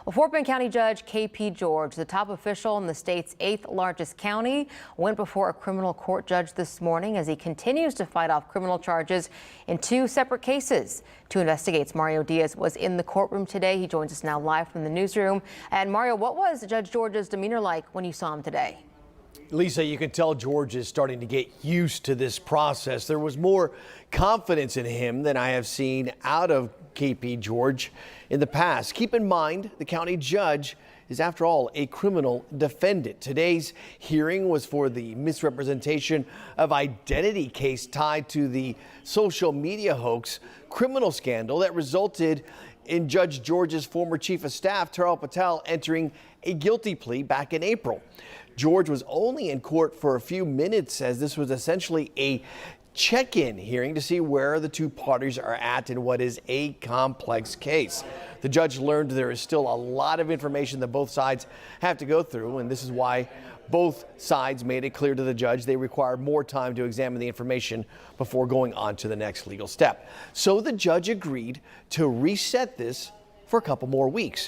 Well, Fort Bend County Judge K.P. George, the top official in the state's 8th largest county, went before a criminal court judge this morning as he continues to fight off criminal charges in 2 separate cases. 2 Investigates Mario Diaz was in the courtroom today. He joins us now live from the newsroom. And Mario, what was Judge George's demeanor like when you saw him today? Lisa, you can tell George is starting to get used to this process. There was more confidence in him than I have seen out of K.P. George in the past. Keep in mind, the county judge is, after all, a criminal defendant. Today's hearing was for the misrepresentation of identity case tied to the social media hoax criminal scandal that resulted in Judge George's former chief of staff, Terrell Patel, entering a guilty plea back in April. George was only in court for a few minutes, as this was essentially a check-in hearing to see where the 2 parties are at in what is a complex case. The judge learned there is still a lot of information that both sides have to go through, and this is why both sides made it clear to the judge they require more time to examine the information before going on to the next legal step. So the judge agreed to reset this for a couple more weeks.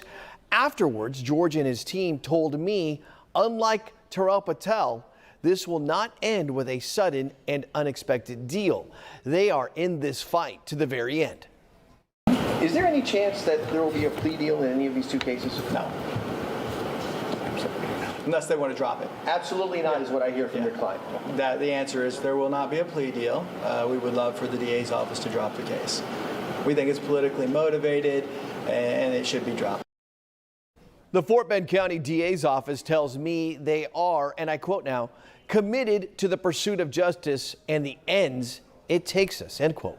Afterwards, George and his team told me, unlike Terrell Patel, this will not end with a sudden and unexpected deal. They are in this fight to the very end. Is there any chance that there will be a plea deal in any of these 2 cases? No. Unless they want to drop it. Absolutely not, is what I hear from your client. The answer is there will not be a plea deal. We would love for the DA's office to drop the case. We think it's politically motivated and it should be dropped. The Fort Bend County DA's office tells me they are, and I quote now, committed to the pursuit of justice and the ends it takes us, end quote.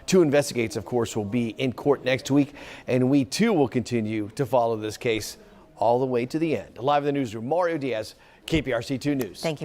2 Investigates, of course, will be in court next week, and we too will continue to follow this case all the way to the end. Live in the newsroom, Mario Diaz, KPRC 2 News. Thank you.